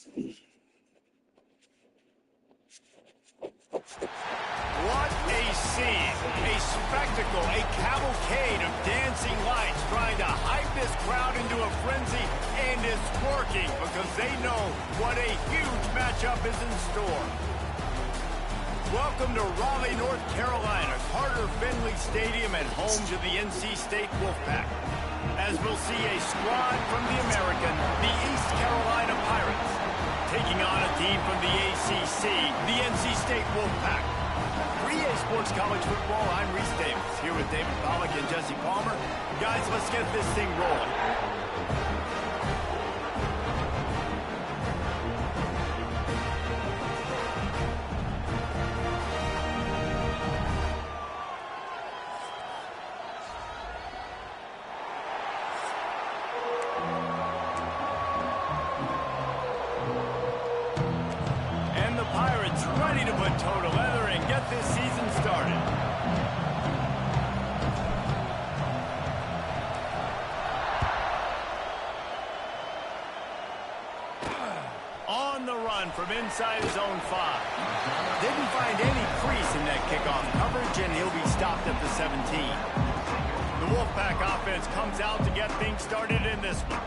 What a scene, a spectacle, a cavalcade of dancing lights trying to hype this crowd into a frenzy, and it's working because they know what a huge matchup is in store. Welcome to Raleigh, North Carolina, Carter Finley Stadium and home to the NC State Wolfpack. As we'll see a squad from the American, the East Carolina Pirates, taking on a team from the ACC, the NC State Wolfpack. 3A Sports College Football, I'm Reese Davis, here with David Pollack and Jesse Palmer. Guys, let's get this thing rolling. Ready to put toe to leather and get this season started. On the run from inside his own 5. Didn't find any crease in that kickoff coverage, and he'll be stopped at the 17. The Wolfpack offense comes out to get things started in this one.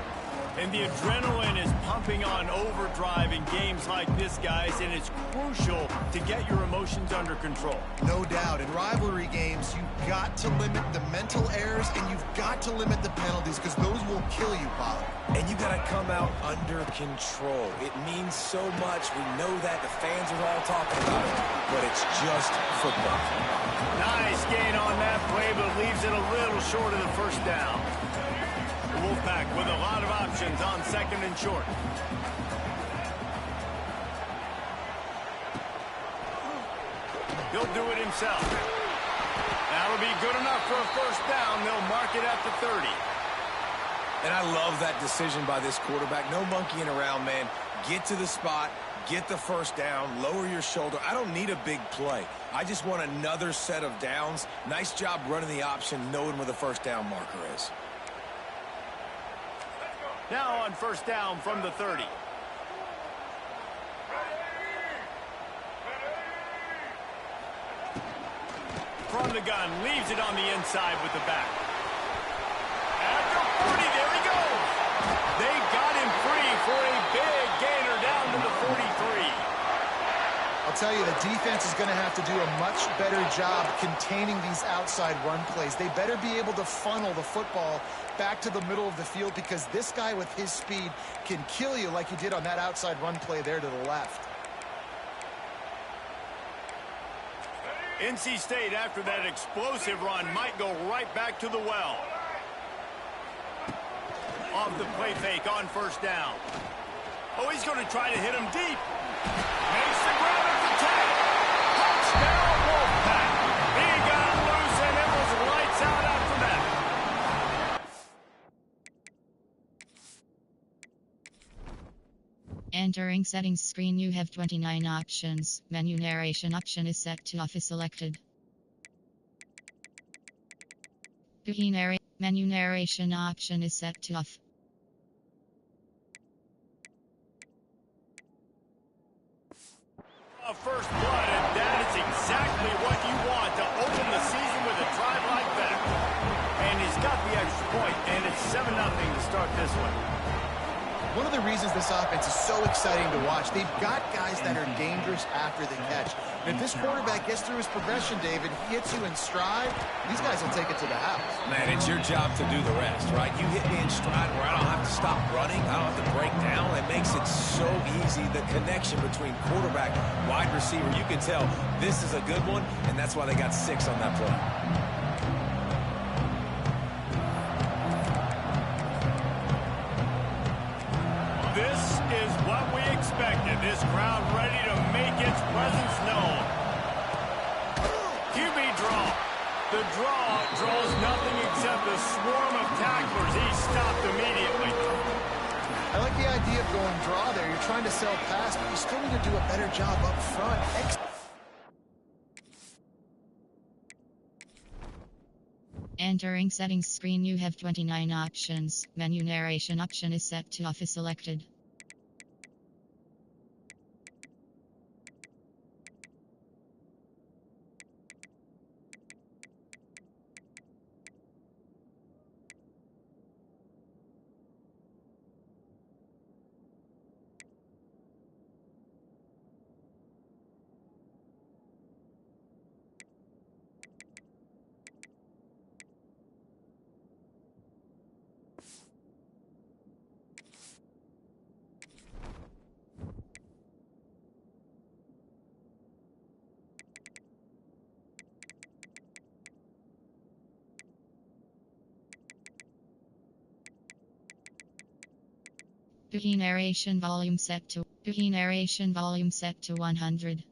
And the adrenaline is pumping on overdrive in games like this, guys, and it's crucial to get your emotions under control. No doubt. In rivalry games, you've got to limit the mental errors, and you've got to limit the penalties, because those will kill you, Bob. And you got to come out under control. It means so much. We know that. The fans are all talking about it, but it's just football. Nice gain on that play, but leaves it a little short of the first down. Wolfpack with a lot of options on 2nd and short. He'll do it himself. That'll be good enough for a first down. They'll mark it at the 30. And I love that decision by this quarterback. No monkeying around, man. Get to the spot, get the first down, lower your shoulder. I don't need a big play. I just want another set of downs. Nice job running the option, knowing where the first down marker is. Now on first down from the 30. From the gun, leaves it on the inside with the back. At the 40, there he goes. They got him free for a big gainer down to the 43. I'll tell you, the defense is going to have to do a much better job containing these outside run plays. They better be able to funnel the football back to the middle of the field, because this guy with his speed can kill you like he did on that outside run play there to the left. NC State, after that explosive run, might go right back to the well. Off the play fake on first down. Oh, he's going to try to hit him deep. Makes the grab at the 10. Touchdown, Wolfpack. He got loose, and it was lights out after that. Entering settings screen, you have 29 options. Menu narration option is set to off is selected. Menu narration option is set to off. First blood, and that is exactly what you want to open the season with a drive like that. And he's got the extra point, and it's 7-0 to start this one. One of the reasons this offense is so exciting to watch, they've got guys that are dangerous after the catch. And if this quarterback gets through his progression, David, he hits you in stride, these guys will take it to the house. Man, it's your job to do the rest, right? You hit me in stride where I don't have to stop running, I don't have to break down. It makes it so easy, the connection between quarterback, wide receiver. You can tell this is a good one, and that's why they got 6 on that play. This is what we expected. This crowd ready to make its presence known. QB draw. The draw draws nothing except a swarm of tacklers. He's stopped immediately. I like the idea of going draw there. You're trying to sell pass, but you still need to do a better job up front. Entering settings screen, you have 29 options. Menu narration option is set to off is selected. Key narration volume set to 100.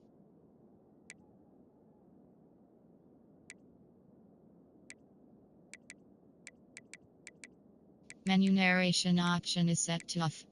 Menu narration option is set to off.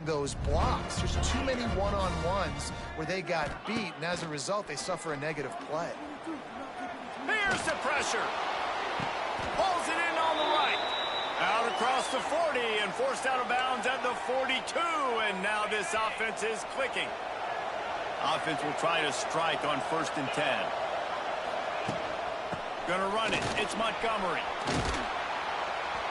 Those blocks. There's too many one-on-ones where they got beat, and as a result, they suffer a negative play. Here's the pressure. Pulls it in on the right. Out across the 40 and forced out of bounds at the 42, and now this offense is clicking. Offense will try to strike on 1st and 10. Gonna run it. It's Montgomery.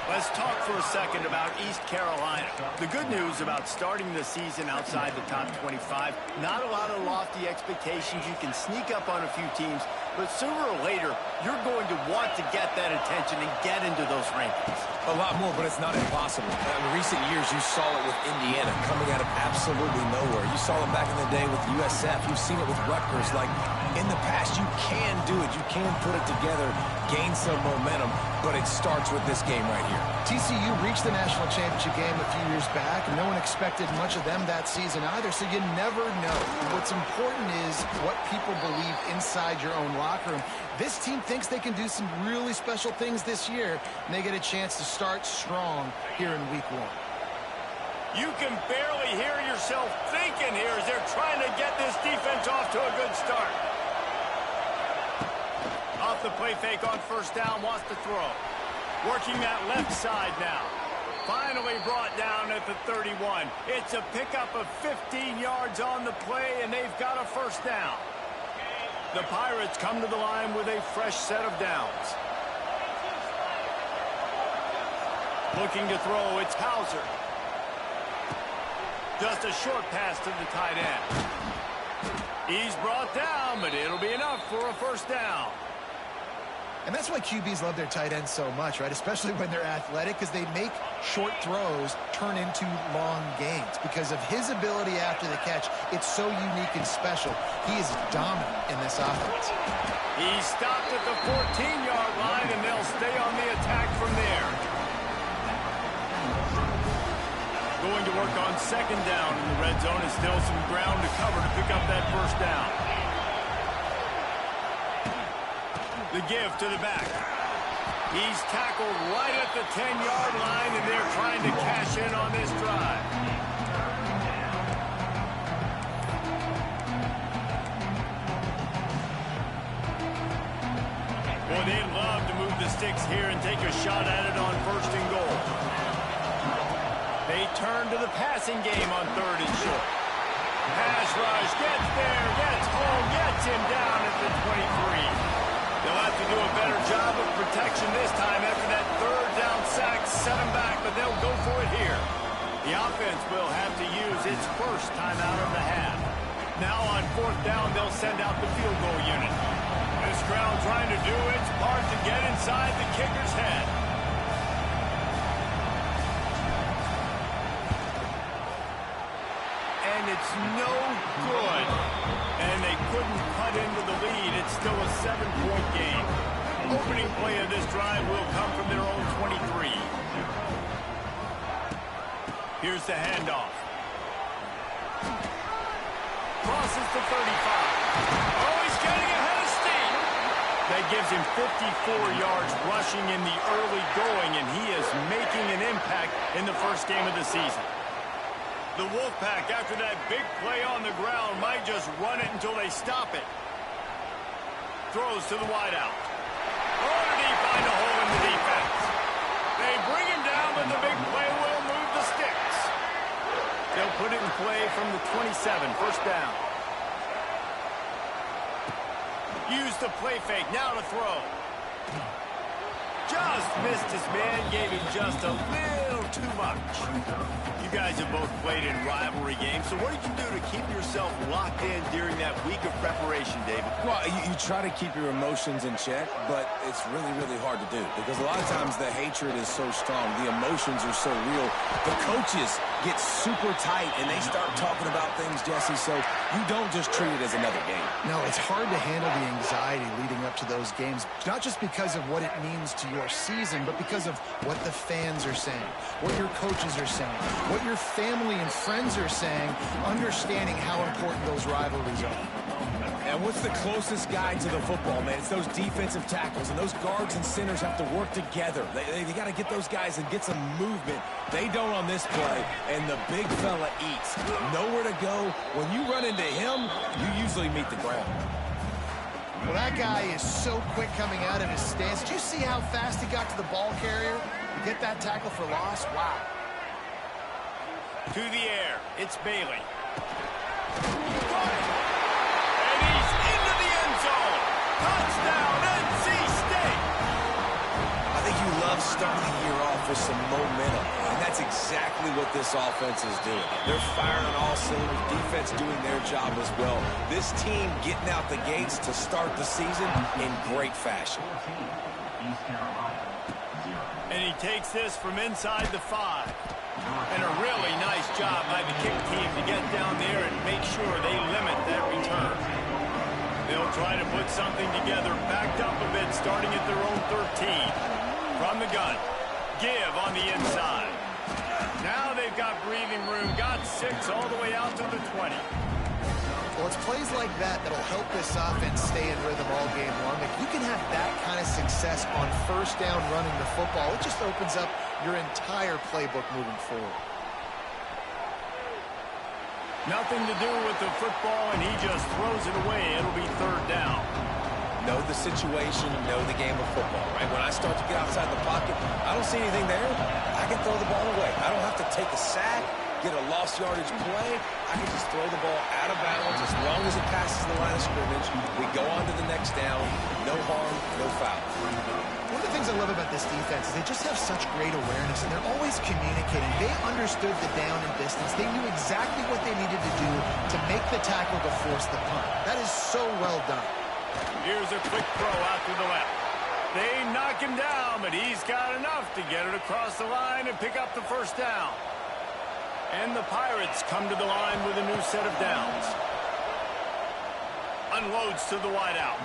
Let's talk for a second about East Carolina. The good news about starting the season outside the top 25, not a lot of lofty expectations. You can sneak up on a few teams, but sooner or later, you're going to want to get that attention and get into those rankings. A lot more, but it's not impossible. In recent years, you saw it with Indiana coming out of absolutely nowhere. You saw it back in the day with USF. You've seen it with Rutgers. Like, in the past, you can do it. You can put it together, gain some momentum, but it starts with this game right here. TCU reached the national championship game a few years back, and no one expected much of them that season either, so you never know. What's important is what people believe inside your own locker room. This team thinks they can do some really special things this year, and they get a chance to start strong here in week 1. You can barely hear yourself thinking here as they're trying to get this defense off to a good start. Off the play fake on 1st down, wants to throw. Working that left side now. Finally brought down at the 31. It's a pickup of 15 yards on the play, and they've got a 1st down. The Pirates come to the line with a fresh set of downs. Looking to throw, it's Hauser. Just a short pass to the tight end. He's brought down, but it'll be enough for a 1st down. And that's why QBs love their tight ends so much, right? Especially when they're athletic, because they make short throws turn into long gains. Because of his ability after the catch, it's so unique and special. He is dominant in this offense. He stopped at the 14-yard line, and they'll stay on the attack from there. Going to work on 2nd down in the red zone, and still some ground to cover to pick up that 1st down. The give to the back. He's tackled right at the 10-yard line, and they're trying to cash in on this drive. Boy, they'd love to move the sticks here and take a shot at it on 1st and goal. They turn to the passing game on 3rd and short. Pass rush, gets there, gets home, gets him down at the 23. They'll have to do a better job of protection this time after that 3rd down sack set them back, but they'll go for it here. The offense will have to use its 1st timeout of the half. Now on 4th down, they'll send out the field goal unit. This crowd trying to do its part to get inside the kicker's head. And it's no good. And they couldn't cut into the lead. It's still a 7-point game. Opening play of this drive will come from their own 23. Here's the handoff. Crosses the 35. Oh, he's getting ahead of steam. That gives him 54 yards rushing in the early going, and he is making an impact in the 1st game of the season. The Wolfpack, after that big play on the ground, might just run it until they stop it. Throws to the wideout. Oh, did he find a hole in the defense? They bring him down, but the big play will move the sticks. They'll put it in play from the 27, 1st down. Use the play fake. Now to throw. Just missed his man. Gave him just a little too much. You guys have both played in rivalry games, so what did you do to keep yourself locked in during that week of preparation, David? Well, you try to keep your emotions in check, but it's really, really hard to do because a lot of times the hatred is so strong. The emotions are so real. The coaches get super tight, and they start talking about things, Jesse, so you don't just treat it as another game. No, it's hard to handle the anxiety leading up to those games, not just because of what it means to your season, but because of what the fans are saying, what your coaches are saying, what your family and friends are saying, understanding how important those rivalries are. And what's the closest guy to the football, man? It's those defensive tackles, and those guards and centers have to work together. They got to get those guys and get some movement. They don't on this play, and the big fella eats. Nowhere to go. When you run into him, you usually meet the ground. Well, that guy is so quick coming out of his stance. Did you see how fast he got to the ball carrier to get that tackle for loss? Wow. To the air. It's Bailey. Got it. And he's into the end zone. Touchdown, NC State. I think you love starting the year off with some momentum, and that's exactly what this offense is doing. They're firing on all cylinders, defense doing their job as well. This team getting out the gates to start the season in great fashion. And he takes this from inside the 5. And a really nice job by the kick team to get down there and make sure they limit that return. They'll try to put something together, backed up a bit, starting at their own 13. From the gun. Give on the inside. Now they've got breathing room. Got 6 all the way out to the 20. Well, it's plays like that that'll help this offense stay in rhythm all game long. If you can have that kind of success on first down running the football, it just opens up your entire playbook moving forward. Nothing to do with the football, and he just throws it away. It'll be 3rd down. Know the situation, know the game of football, right? When I start to get outside the pocket, I don't see anything there. I can throw the ball away. I don't have to take a sack, get a lost yardage play. I can just throw the ball out of bounds as long as it passes the line of scrimmage. We go on to the next down. No harm, no foul. One of the things I love about this defense is they just have such great awareness, and they're always communicating. They understood the down and distance. They knew exactly what they needed to do to make the tackle to force the punt. That is so well done. Here's a quick throw out to the left. They knock him down, but he's got enough to get it across the line and pick up the 1st down. And the Pirates come to the line with a new set of downs. Unloads to the wideout.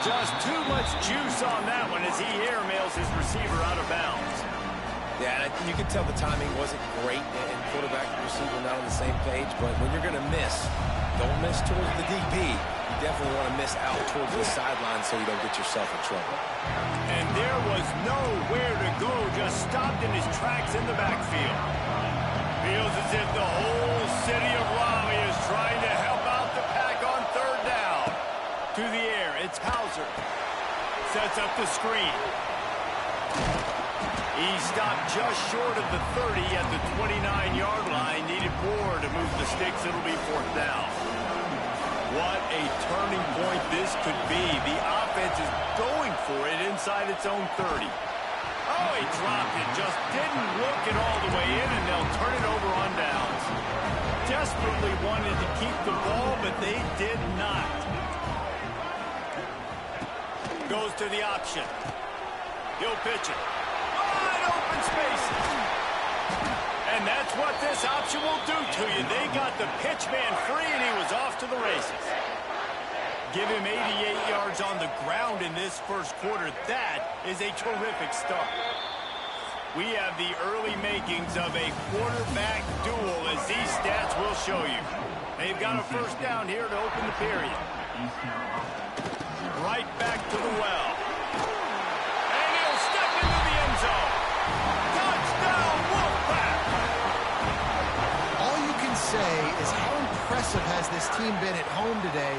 Just too much juice on that one as he airmails his receiver out of bounds. Yeah, you can tell the timing wasn't great, and quarterback and receiver not on the same page, but when you're going to miss, don't miss towards the DB. You definitely want to miss out towards the sideline so you don't get yourself in trouble. And there was nowhere to go, just stopped in his tracks in the backfield. Feels as if the whole city of Raleigh is trying to help out the pack on 3rd down. To the air, it's Hauser. Sets up the screen. He stopped just short of the 30 at the 29-yard line. Needed more to move the sticks. It'll be 4th down. What a turning point this could be. The offense is going for it inside its own 30. Oh, he dropped it. Just didn't look it all the way in, and they'll turn it over on downs. Desperately wanted to keep the ball, but they did not. Goes to the option. He'll pitch it. Wide open spaces. And that's what this option will do to you. They got the pitch man free, and he was off to the races. Give him 88 yards on the ground in this 1st quarter. That is a terrific start. We have the early makings of a quarterback duel, as these stats will show you. They've got a 1st down here to open the period. Right back to the well. And he'll step into the end zone. Touchdown, Wolfpack! All you can say is how impressive has this team been at home today,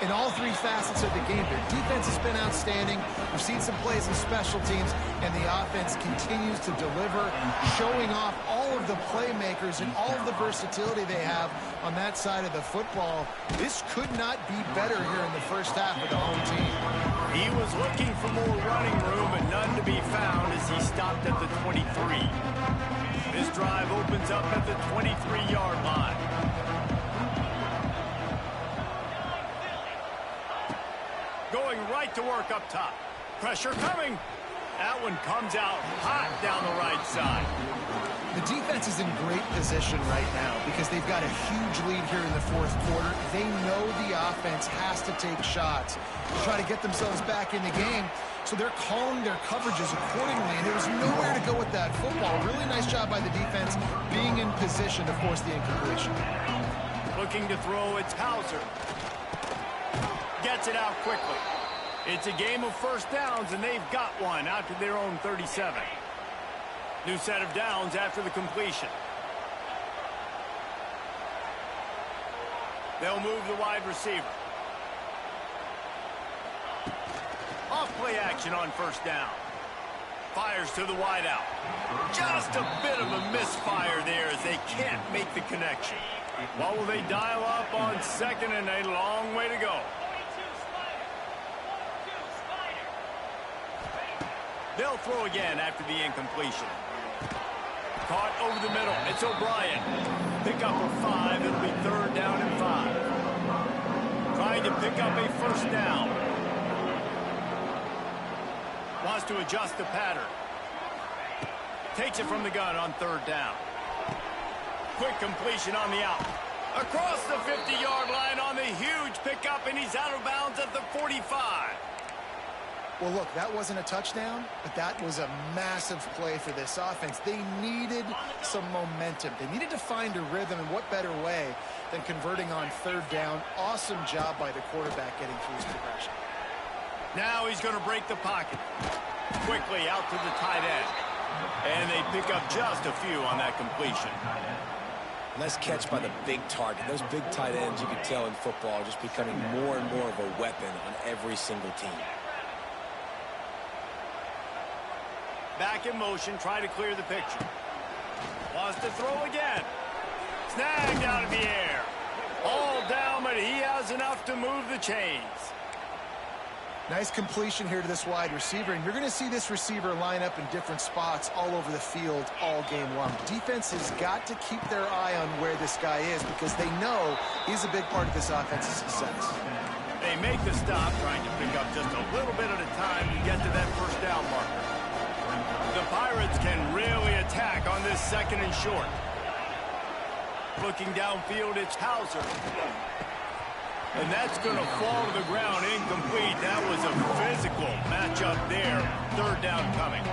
in all three facets of the game. Their defense has been outstanding. We've seen some plays in special teams, and the offense continues to deliver, showing off all of the playmakers and all of the versatility they have on that side of the football. This could not be better here in the first half of the home team. He was looking for more running room, but none to be found as he stopped at the 23. This drive opens up at the 23-yard line. Going right to work up top. Pressure coming. That one comes out hot down the right side. The defense is in great position right now because they've got a huge lead here in the fourth quarter. They know the offense has to take shots to try to get themselves back in the game, so they're calling their coverages accordingly, and there was nowhere to go with that football. Really nice job by the defense being in position to force the incompletion. Looking to throw, it's Hauser. Gets it out quickly. It's a game of first downs, and they've got one out to their own 37. New set of downs after the completion. They'll move the wide receiver. Off play action on first down. Fires to the wideout. Just a bit of a misfire there as they can't make the connection. What will they dial up on second and a long way to go? They'll throw again after the incompletion. Caught over the middle. It's O'Brien. Pick up a 5. It'll be third down and 5. Trying to pick up a first down. Wants to adjust the pattern. Takes it from the gun on third down. Quick completion on the out. Across the 50-yard line on the huge pickup, and he's out of bounds at the 45. Well, look, that wasn't a touchdown, but that was a massive play for this offense. They needed some momentum. They needed to find a rhythm, and what better way than converting on third down. Awesome job by the quarterback getting through his progression. Now he's going to break the pocket. Quickly out to the tight end. And they pick up just a few on that completion. Nice catch by the big target. Those big tight ends, you can tell in football, are just becoming more and more of a weapon on every single team. Back in motion, try to clear the picture. Wants to throw again. Snagged out of the air. All down, but he has enough to move the chains. Nice completion here to this wide receiver, and you're going to see this receiver line up in different spots all over the field all game long. Defense has got to keep their eye on where this guy is because they know he's a big part of this offense's success. They make the stop, trying to pick up just a little bit at a time to get to that first down marker. The Pirates can really attack on this second and short. Looking downfield, it's Hauser. And that's going to fall to the ground incomplete. That was a physical matchup there. Third down coming.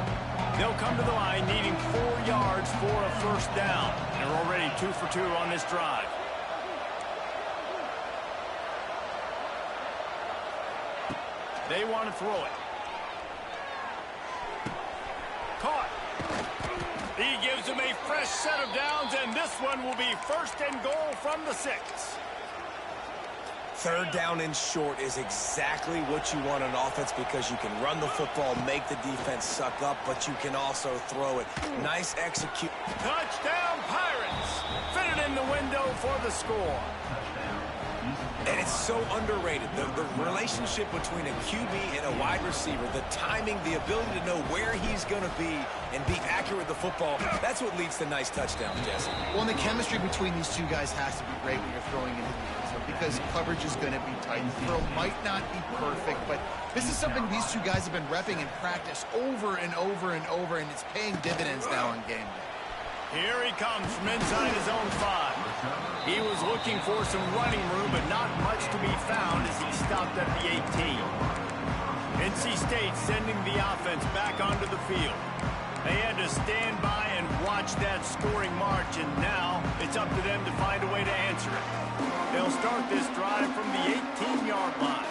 They'll come to the line needing 4 yards for a first down. They're already 2 for 2 on this drive. They want to throw it. Caught. He gives them a fresh set of downs, and this one will be first and goal from the 6. Third down and short is exactly what you want on offense because you can run the football, make the defense suck up, but you can also throw it. Nice execute. Touchdown, Pirates! Fitted in the window for the score. And it's so underrated. The relationship between a QB and a wide receiver, the timing, the ability to know where he's going to be and be accurate with the football, that's what leads to nice touchdowns, Jesse. Well, and the chemistry between these two guys has to be great when you're throwing into the end zone because coverage is going to be tight. The throw might not be perfect, but this is something these two guys have been repping in practice over and over and over, and it's paying dividends now on game day. Here he comes from inside his own 5. He was looking for some running room, but not much to be found as he stopped at the 18. NC State sending the offense back onto the field. They had to stand by and watch that scoring march, and now it's up to them to find a way to answer it. They'll start this drive from the 18-yard line.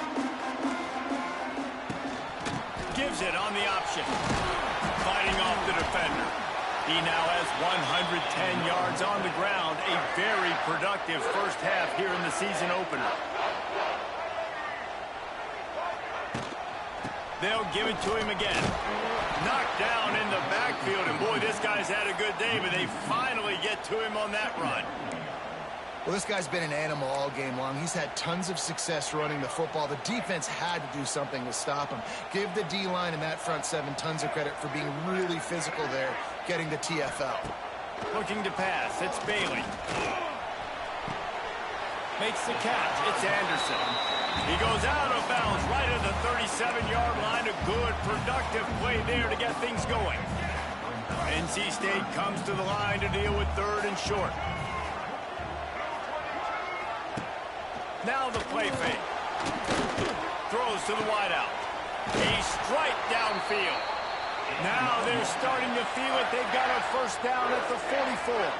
Gives it on the option. Fighting off the defender. He now has 110 yards on the ground. A very productive first half here in the season opener. 2nd and 10 Well, They'll give it to him again. Knocked down in the backfield, and boy, this guy's had a good day, but they finally get to him on that run. Well, this guy's been an animal all game long. He's had tons of success running the football. The defense had to do something to stop him. Give the D-line and that front seven tons of credit for being really physical there, getting the TFL. Looking to pass, it's Bailey. Makes the catch, it's Anderson. He goes out of bounds right at the 37-yard line. A good, productive play there to get things going. NC State comes to the line to deal with 3rd and short. Now the play fake. Throws to the wideout. A strike downfield. Now they're starting to feel it. They've got a first down at the 44.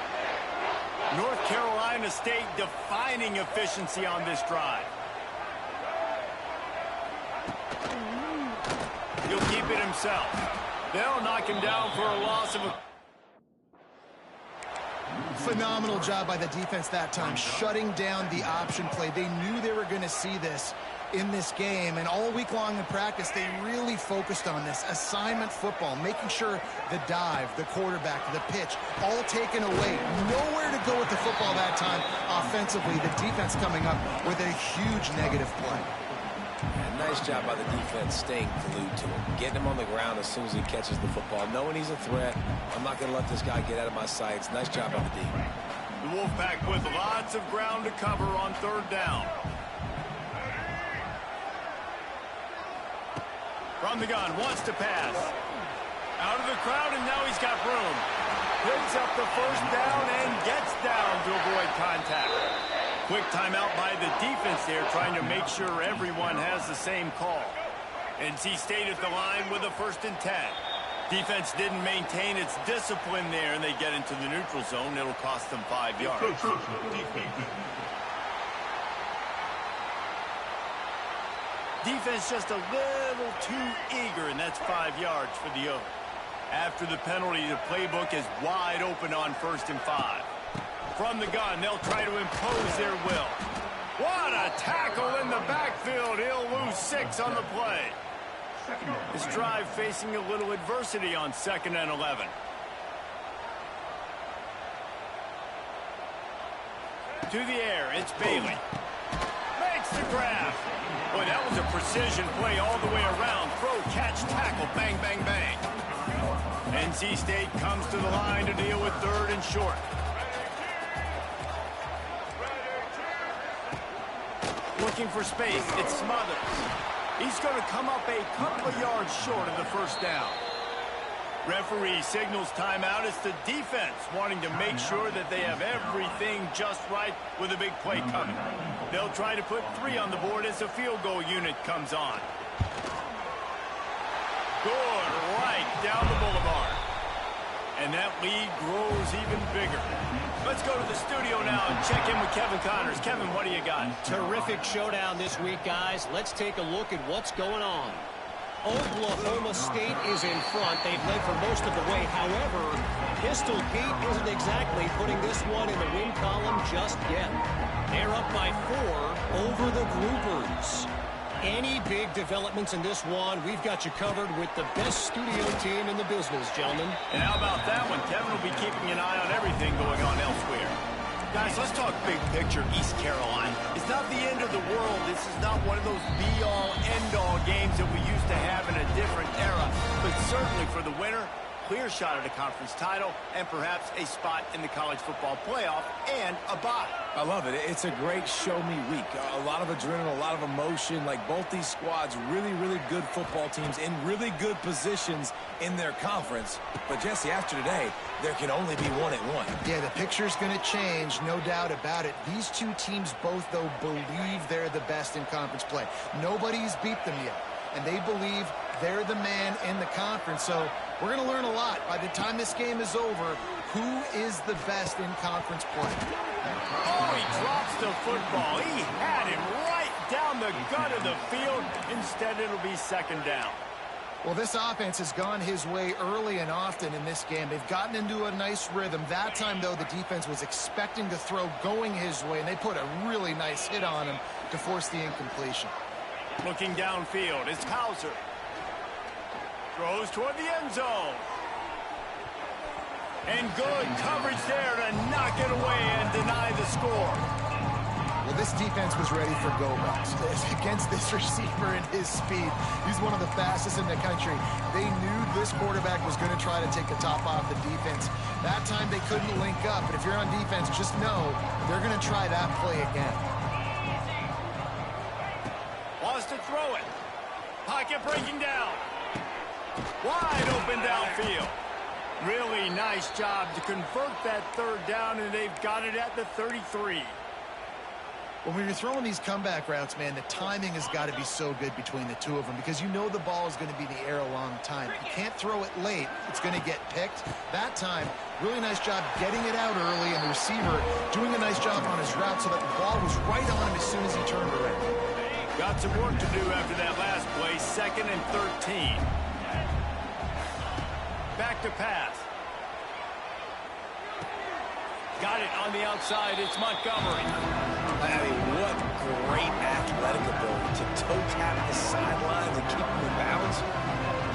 North Carolina State defining efficiency on this drive. He'll keep it himself. They'll knock him down for a loss of a... Phenomenal job by the defense that time, shutting down the option play. They knew they were going to see this in this game, and all week long in practice, they really focused on this assignment football, making sure the dive, the quarterback, the pitch, all taken away. Nowhere to go with the football that time offensively. The defense coming up with a huge negative play. And nice job by the defense staying glued to him, getting him on the ground as soon as he catches the football, knowing he's a threat. I'm not going to let this guy get out of my sights. Nice job by the D. The Wolfpack with lots of ground to cover on 3rd down. From the gun, wants to pass. Out of the crowd, and now he's got room. Picks up the first down and gets down to avoid contact. Quick timeout by the defense there, trying to make sure everyone has the same call. NC State at the line with a 1st and 10. Defense didn't maintain its discipline there, and they get into the neutral zone. It'll cost them 5 yards. Defense just a little too eager, and that's 5 yards for the Oaks. After the penalty, the playbook is wide open on 1st and 5. From the gun, they'll try to impose their will. What a tackle in the backfield. He'll lose 6 on the play. His drive facing a little adversity on 2nd and 11. To the air, it's Bailey. Makes the grab. Boy, that was a precision play all the way around. Throw, catch, tackle, bang, bang, bang. NC State comes to the line to deal with 3rd and short. Looking for space, it's Smothers. He's going to come up a couple of yards short of the first down. Referee signals timeout. It's the defense wanting to make sure that they have everything just right with a big play coming. They'll try to put 3 on the board as the field goal unit comes on. Good, right down the boulevard. And that lead grows even bigger. Let's go to the studio now and check in with Kevin Connors. Kevin, what do you got? Terrific showdown this week, guys. Let's take a look at what's going on. Oklahoma State is in front. They've led for most of the way. However, Pistol Pete isn't exactly putting this one in the win column just yet. They're up by 4 over the Groupers. Any big developments in this one, we've got you covered with the best studio team in the business, gentlemen. And how about that one? Kevin will be keeping an eye on everything going on elsewhere. Guys, let's talk big picture East Carolina. It's not the end of the world. This is not one of those be-all, end-all games that we used to have in a different era. But certainly for the winner, clear shot at a conference title and perhaps a spot in the college football playoff and a bye. I love it. It's a great show-me week. A lot of adrenaline, a lot of emotion. Like both these squads, really, really good football teams in really good positions in their conference. But, Jesse, after today, there can only be one at one. Yeah, the picture's going to change, no doubt about it. These two teams both, though, believe they're the best in conference play. Nobody's beat them yet, and they believe they're the man in the conference. So we're going to learn a lot. By the time this game is over, who is the best in conference play? Oh, he drops the football. He had him right down the gut of the field. Instead, it'll be 2nd down. Well, this offense has gone his way early and often in this game. They've gotten into a nice rhythm. That time, though, the defense was expecting the throw going his way, and they put a really nice hit on him to force the incompletion. Looking downfield, it's Hauser. Throws toward the end zone. And good coverage there to knock it away and deny the score. Well, this defense was ready for go-backs. Against this receiver and his speed, he's one of the fastest in the country. They knew this quarterback was going to try to take the top off the defense. That time they couldn't link up, but if you're on defense, just know they're going to try that play again. Wants to throw it. Pocket breaking down. Wide open downfield. Really nice job to convert that third down, and they've got it at the 33. When you're throwing these comeback routes, man, the timing has got to be so good between the two of them because you know the ball is going to be in the air a long time. You can't throw it late. It's going to get picked. That time, really nice job getting it out early, and the receiver doing a nice job on his route so that the ball was right on him as soon as he turned around. Got some work to do after that last play, 2nd and 13. Back to pass. Got it on the outside. It's Montgomery. I mean, what great athletic ability to toe tap the sidelines and keep him in bounds.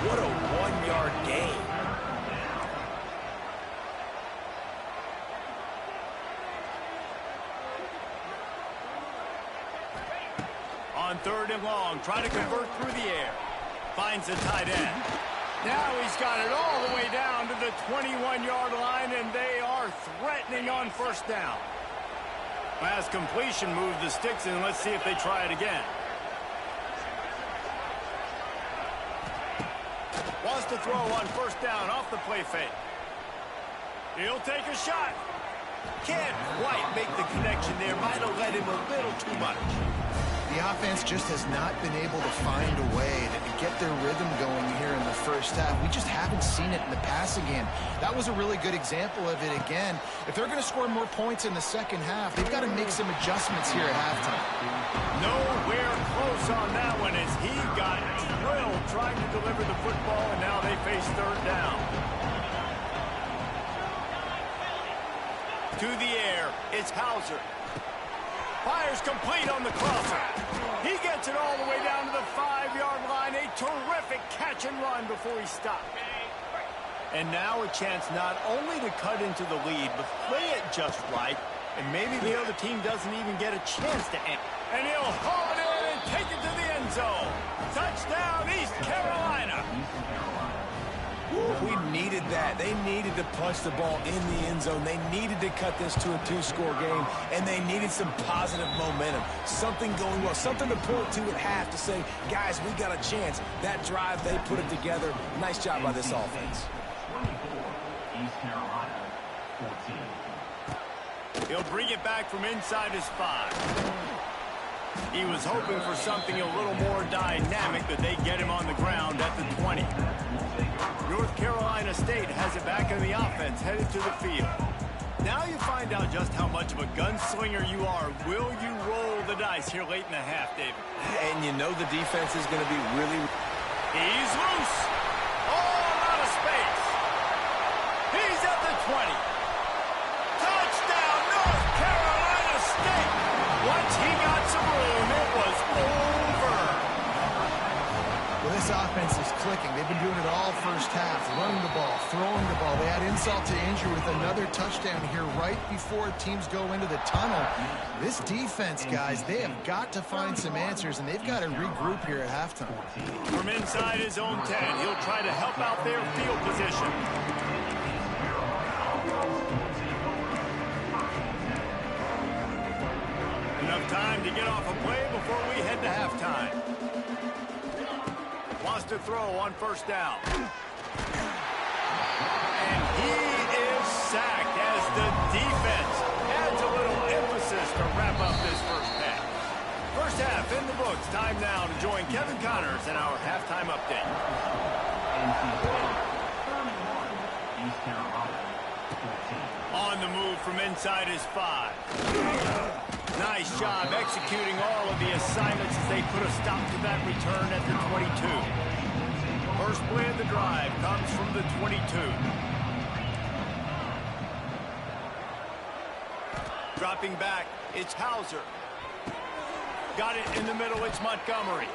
What a 1-yard gain. On 3rd and long, try to convert through the air. Finds the tight end. Now he's got it all the way down to the 21-yard line, and they are threatening on 1st down. Last completion moved the sticks, and let's see if they try it again. Wants to throw on 1st down off the play fake. He'll take a shot. Can't quite make the connection there. Might have let him a little too much. The offense just has not been able to find a way to get their rhythm going here in the first half. We just haven't seen it in the passing game. That was a really good example of it again. If they're going to score more points in the second half, they've got to make some adjustments here at halftime. Nowhere close on that one as he got drilled trying to deliver the football, and now they face 3rd down. To the air, it's Hauser. Fires complete on the crosser. He gets it all the way down to the 5-yard line. A terrific catch and run before he stopped. And now a chance not only to cut into the lead, but play it just right. And maybe the other team doesn't even get a chance to end. And he'll haul it in and take it to the end zone. Touchdown, East Carolina. We needed that. They needed to punch the ball in the end zone. They needed to cut this to a 2-score game, and they needed some positive momentum. Something going well, something to point to at half to say, guys, we got a chance. That drive, they put it together. Nice job by this offense. East Carolina, 14. He'll bring it back from inside his 5. He was hoping for something a little more dynamic, but they get him on the ground at the 20. North Carolina State has it back in the offense, headed to the field. Now you find out just how much of a gunslinger you are. Will you roll the dice here late in the half, David? And you know the defense is going to be really... He's loose. All out of space. He's at the 20. Touchdown, North Carolina State. Once he got some room, it was over. Well, this offense is clicking. They've been doing it all first half, running the ball, throwing the ball. They had insult to injury with another touchdown here right before teams go into the tunnel. This defense, guys, they have got to find some answers, and they've got to regroup here at halftime. From inside his own 10, he'll try to help out their field position. Enough time to get off a play before we head to halftime. Wants to throw on 1st down. And he is sacked as the defense adds a little emphasis to wrap up this first half. First half in the books. Time now to join Kevin Connors in our halftime update. East Carolina, 14. On the move from inside his 5. Nice job executing all of the assignments as they put a stop to that return at the 22. First play of the drive comes from the 22. Dropping back, it's Hauser. Got it in the middle, it's Montgomery.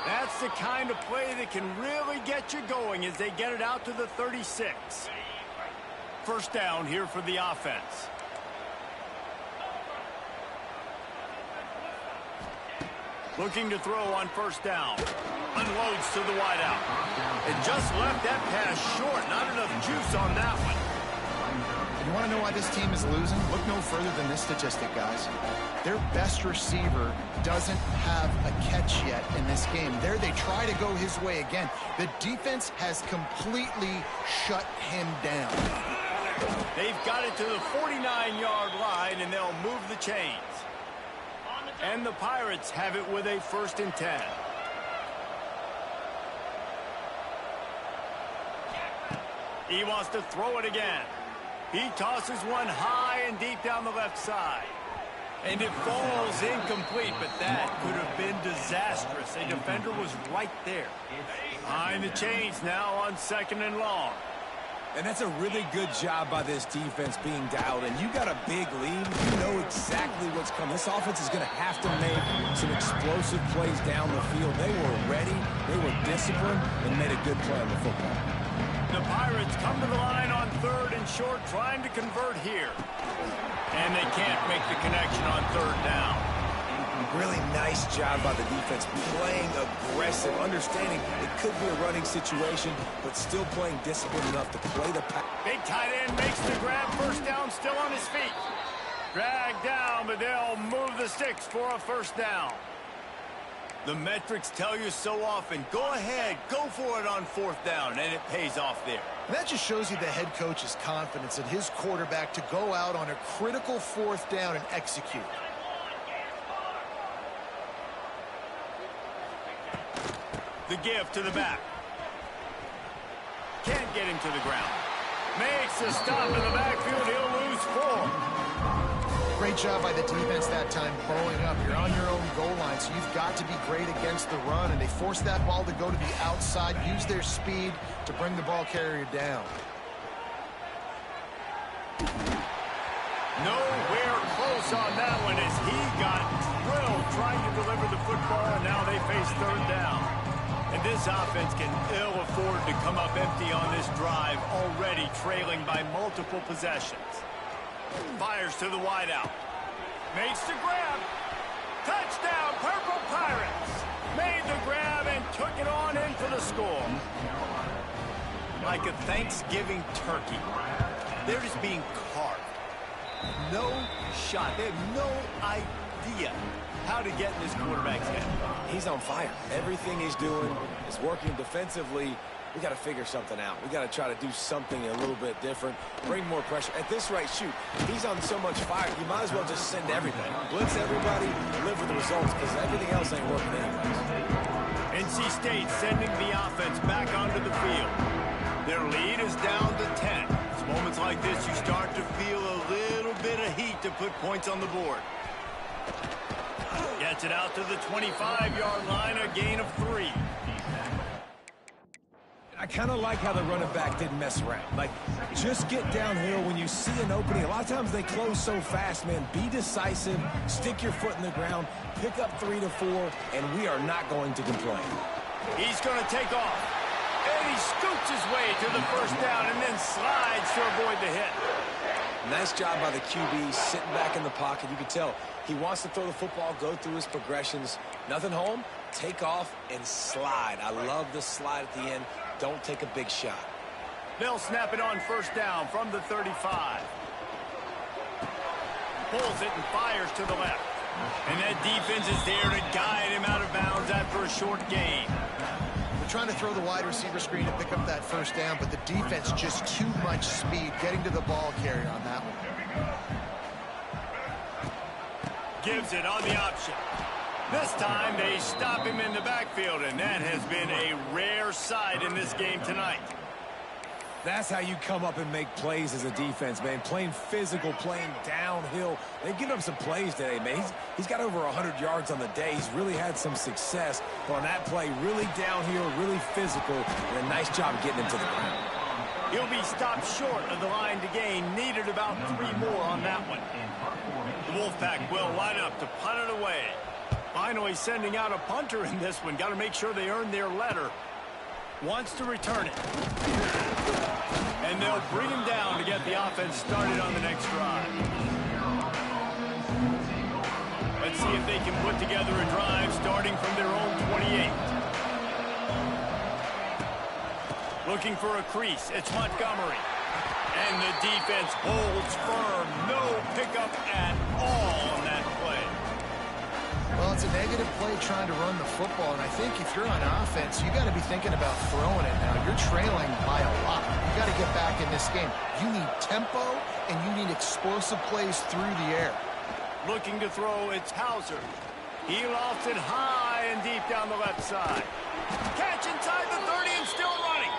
That's the kind of play that can really get you going as they get it out to the 36. First down here for the offense. Looking to throw on first down. Unloads to the wideout. It just left that pass short. Not enough juice on that one. You want to know why this team is losing? Look no further than this statistic, guys. Their best receiver doesn't have a catch yet in this game. There they try to go his way again. The defense has completely shut him down. They've got it to the 49-yard line, and they'll move the chains. And the Pirates have it with a 1st and 10. He wants to throw it again. He tosses one high and deep down the left side. And it falls incomplete, but that could have been disastrous. A defender was right there. Behind the chains now on 2nd and long. And that's a really good job by this defense being dialed in. You got a big lead. You know exactly what's coming. This offense is going to have to make some explosive plays down the field. They were ready. They were disciplined and made a good play on the football. The Pirates come to the line on 3rd and short, trying to convert here. And they can't make the connection on 3rd down. Really nice job by the defense, playing aggressive, understanding it could be a running situation, but still playing disciplined enough to play the pass. Big tight end makes the grab, first down, still on his feet. Dragged down, but they'll move the sticks for a 1st down. The metrics tell you so often, go ahead, go for it on 4th down, and it pays off there. And that just shows you the head coach's confidence in his quarterback to go out on a critical 4th down and execute. The give to the back. Can't get him to the ground. Makes a stop in the backfield. He'll lose 4. Great job by the defense that time, blowing up. You're on your own goal line, so you've got to be great against the run. And they force that ball to go to the outside, use their speed to bring the ball carrier down. Nowhere close on that one as he got drilled trying to deliver the football, and now they face 3rd down. And this offense can ill afford to come up empty on this drive, already trailing by multiple possessions. Fires to the wideout. Makes the grab. Touchdown, Purple Pirates. Made the grab and took it on in for the score. Like a Thanksgiving turkey. They're just being carved. No shot. They have no idea how to get in this quarterback's head. He's on fire. Everything he's doing is working defensively. We got to figure something out. We got to try to do something a little bit different. Bring more pressure. At this rate, shoot, he's on so much fire, you might as well just send everything. Blitz everybody, deliver the results, because everything else ain't working anyways. NC State sending the offense back onto the field. Their lead is down to 10. It's moments like this you start to feel a little bit of heat to put points on the board. Gets it out to the 25-yard line, a gain of 3. I kind of like how the running back didn't mess around. Like, just get downhill when you see an opening. A lot of times they close so fast, man. Be decisive, stick your foot in the ground, pick up 3 to 4, and we are not going to complain. He's going to take off. And he scoots his way to the 1st down and then slides to avoid the hit. Nice job by the QB, sitting back in the pocket. You can tell he wants to throw the football, go through his progressions. Nothing home, take off, and slide. I love the slide at the end. Don't take a big shot. They'll snap it on 1st down from the 35. Pulls it and fires to the left. And that defense is there to guide him out of bounds after a short gain. They're trying to throw the wide receiver screen to pick up that 1st down, but the defense just too much speed getting to the ball carrier on that one. Gives it on the option. This time they stop him in the backfield, and that has been a rare sight in this game tonight. That's how you come up and make plays as a defense, man. Playing physical, playing downhill. They've given up some plays today, man. He's got over 100 yards on the day. He's really had some success. But on that play, really downhill, really physical, and a nice job getting him to the ground. He'll be stopped short of the line to gain. Needed about 3 more on that one. The Wolfpack will line up to punt it away. Finally sending out a punter in this one. Got to make sure they earn their letter. Wants to return it. And they'll bring him down to get the offense started on the next drive. Let's see if they can put together a drive starting from their own 28. Looking for a crease. It's Montgomery. And the defense holds firm. No pickup at all on that play. Well, it's a negative play trying to run the football, and I think if you're on offense, you got to be thinking about throwing it now. You're trailing by a lot. You got to get back in this game. You need tempo, and you need explosive plays through the air. Looking to throw, it's Hauser. He lofts it high and deep down the left side. Catch inside the 30 and still running.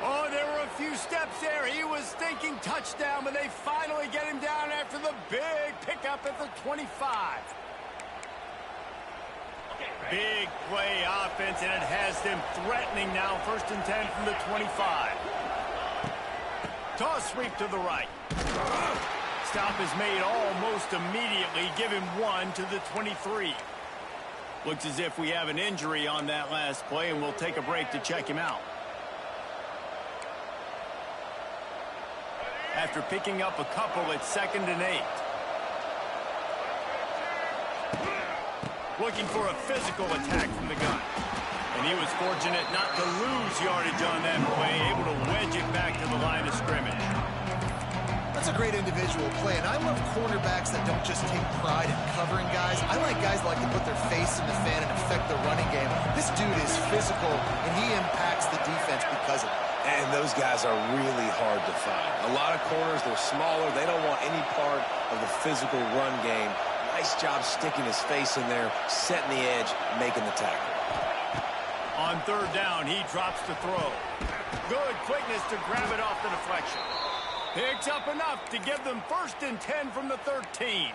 Oh, there were a few steps there. He was thinking touchdown, but they finally get him down after the big pickup at the 25. Big play offense, and it has them threatening now. 1st and 10 from the 25. Toss sweep to the right. Stop is made almost immediately. Give him 1 to the 23. Looks as if we have an injury on that last play, and we'll take a break to check him out. After picking up a couple, it's 2nd and 8. Looking for a physical attack from the gun. And he was fortunate not to lose yardage on that play, able to wedge it back to the line of scrimmage. That's a great individual play, and I love cornerbacks that don't just take pride in covering guys. I like guys that like to put their face in the fan and affect the running game. This dude is physical, and he impacts the defense because of it. And those guys are really hard to find. A lot of corners, they're smaller. They don't want any part of the physical run game. Nice job sticking his face in there, setting the edge, making the tackle. On 3rd down, he drops the throw. Good quickness to grab it off the deflection. Picks up enough to give them 1st and 10 from the 13.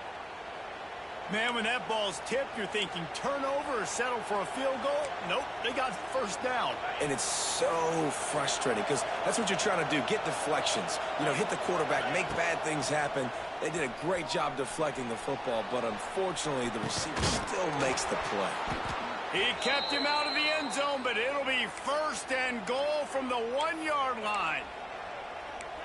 Man, when that ball's tipped, you're thinking turnover or settle for a field goal. Nope, they got 1st down. And it's so frustrating because that's what you're trying to do, get deflections. You know, hit the quarterback, make bad things happen. They did a great job deflecting the football, but unfortunately, the receiver still makes the play. He kept him out of the end zone, but it'll be 1st and goal from the 1-yard line.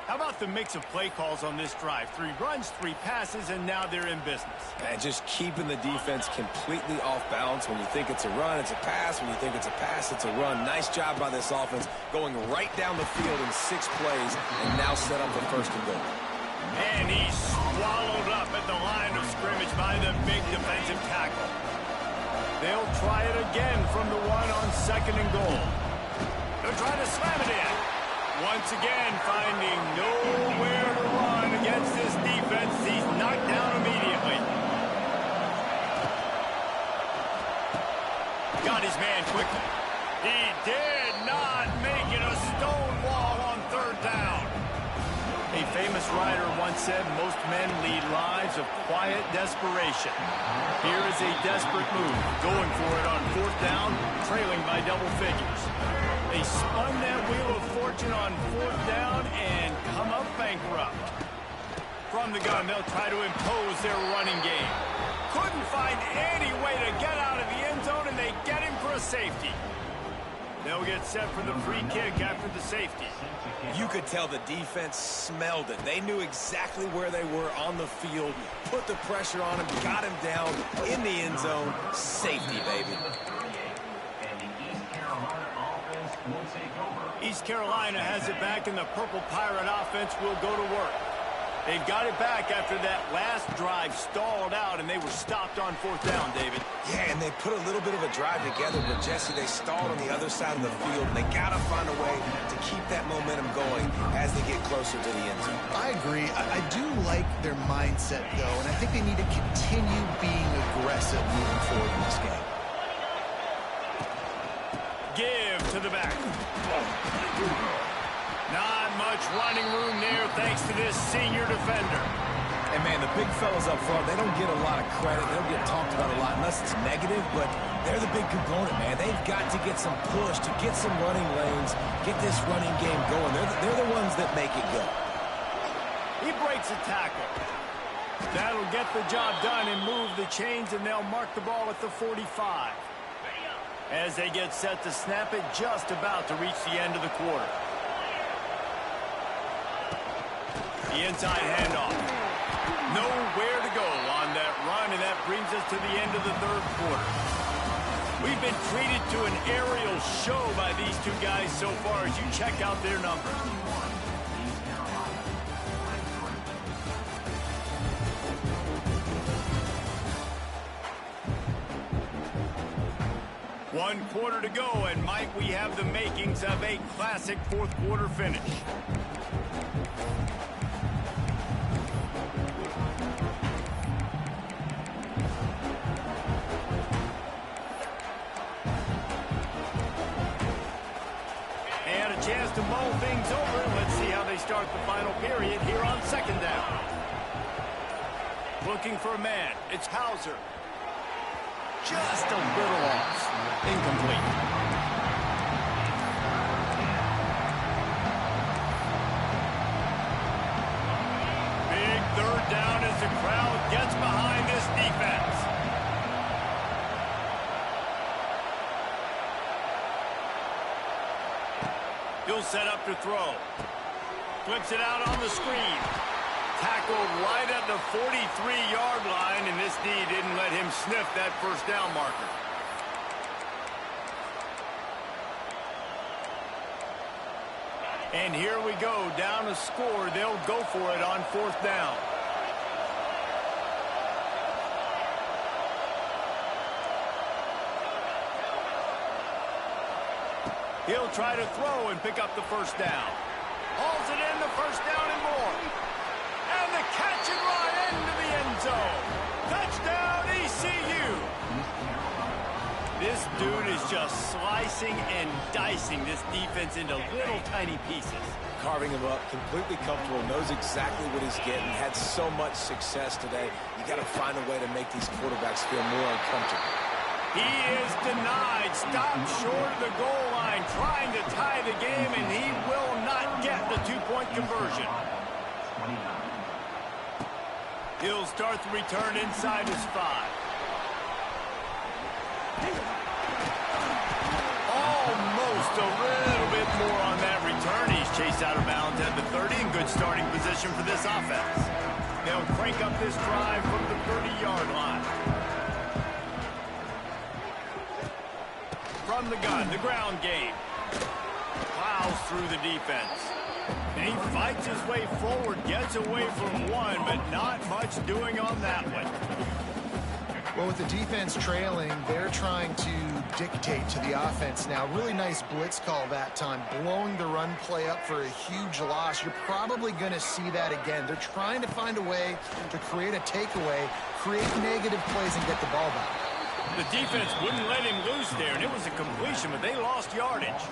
How about the mix of play calls on this drive? 3 runs, 3 passes, and now they're in business. And just keeping the defense completely off balance. When you think it's a run, it's a pass. When you think it's a pass, it's a run. Nice job by this offense, going right down the field in 6 plays, and now set up the 1st and goal. And he's swallowed up at the line of scrimmage by the big defensive tackle. They'll try it again from the 1 on 2nd and goal. They'll try to slam it in. Once again, finding nowhere to run against this defense. He's knocked down immediately. Got his man quickly. He did not make it a stone wall on 3rd down. A famous writer once said, most men lead lives of quiet desperation. Here is a desperate move, going for it on 4th down, trailing by double figures. They spun that wheel of fortune on 4th down and come up bankrupt. From the gun, they'll try to impose their running game. Couldn't find any way to get out of the end zone, and they get him for a safety. They'll get set for the free kick after the safety. You could tell the defense smelled it. They knew exactly where they were on the field, put the pressure on him, got him down in the end zone. Safety, baby. East Carolina has it back, and the Purple Pirate offense will go to work. They've got it back after that last drive stalled out, and they were stopped on 4th down, David. Yeah, and they put a little bit of a drive together, but Jesse, they stalled on the other side of the field, and they got to find a way to keep that momentum going as they get closer to the end zone. I agree. I do like their mindset, though, and I think they need to continue being aggressive moving forward in this game. Give to the back. Not much running room there thanks to this senior defender. And, man, the big fellas up front, they don't get a lot of credit. They don't get talked about a lot unless it's negative, but they're the big component, man. They've got to get some push, to get some running lanes, get this running game going. They're the ones that make it go. He breaks a tackle. That'll get the job done and move the chains, and they'll mark the ball at the 45. As they get set to snap it, just about to reach the end of the quarter. The inside handoff. Nowhere to go on that run, and that brings us to the end of the third quarter. We've been treated to an aerial show by these two guys so far as you check out their numbers. One quarter to go, and might we have the makings of a classic fourth quarter finish. And a chance to mull things over. Let's see how they start the final period here on second down. Looking for a man. It's Hauser. Just a little off. Incomplete. Big third down as the crowd gets behind this defense. He'll set up to throw. Flips it out on the screen. Tackled right at the 43-yard line, and this D didn't let him sniff that first down marker. And here we go, down a score. They'll go for it on fourth down. He'll try to throw and pick up the first down. Hauls it in, the first down and more. And the catch and run into the end zone. Touchdown, ECU. This dude is just slicing and dicing this defense into little tiny pieces. Carving him up, completely comfortable, knows exactly what he's getting, had so much success today. You got to find a way to make these quarterbacks feel more uncomfortable. He is denied, stopped short of the goal line, trying to tie the game, and he will not get the two-point conversion. He'll start the return inside his 5. Almost a little bit more on that return. He's chased out of bounds at the 30 in good starting position for this offense. They'll crank up this drive from the 30-yard line. From the gun, the ground game. Plows through the defense. And he fights his way forward, gets away from one, but not much doing on that one. Well, with the defense trailing, they're trying to dictate to the offense now. Really nice blitz call that time, blowing the run play up for a huge loss. You're probably going to see that again. They're trying to find a way to create a takeaway, create negative plays, and get the ball back. The defense wouldn't let him loose there, and it was a completion, but they lost yardage.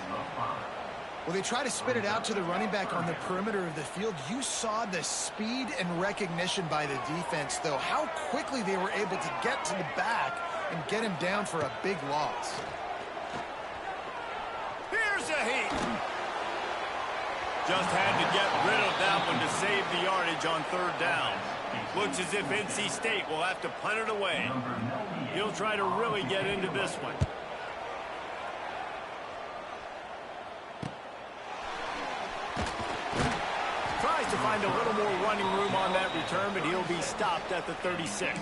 Well, they try to spit it out to the running back on the perimeter of the field. You saw the speed and recognition by the defense, though, how quickly they were able to get to the back and get him down for a big loss. Here's a heat. Just had to get rid of that one to save the yardage on third down. Looks as if NC State will have to punt it away. He'll try to really get into this one. Tries to find a little more running room on that return, but he'll be stopped at the 36.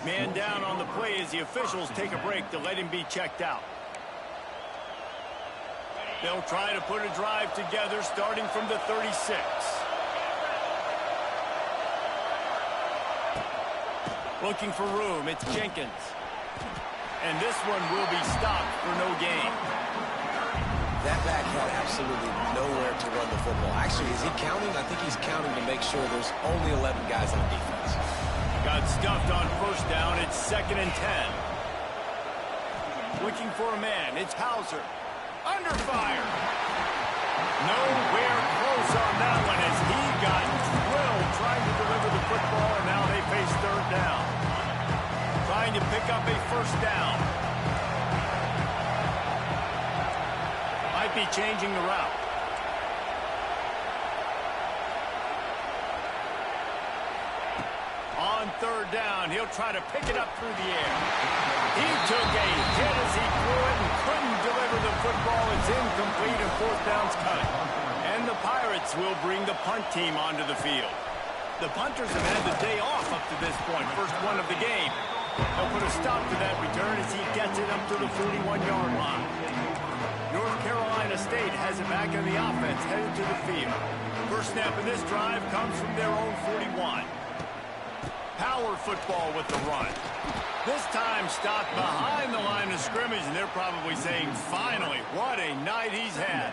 Man down on the play as the officials take a break to let him be checked out. They'll try to put a drive together starting from the 36. Looking for room, it's Jenkins. And this one will be stopped for no gain. That back had absolutely nowhere to run the football. Actually, is he counting? I think he's counting to make sure there's only 11 guys on defense. Got stuffed on first down. It's 2nd and 10. Looking for a man. It's Hauser. Under fire. Nowhere close on that one as he got drilled trying to deliver the football, and now they face third down. Trying to pick up a first down. Might be changing the route. third down. He'll try to pick it up through the air. He took a hit as he threw it and couldn't deliver the football. It's incomplete and fourth down's coming. And the Pirates will bring the punt team onto the field. The punters have had the day off up to this point, first one of the game. They'll put a stop to that return as he gets it up to the 41-yard line. North Carolina State has it back in the offense, headed to the field. First snap of this drive comes from their own 41. Power football with the run. This time stopped behind the line of scrimmage, and they're probably saying, finally, what a night he's had.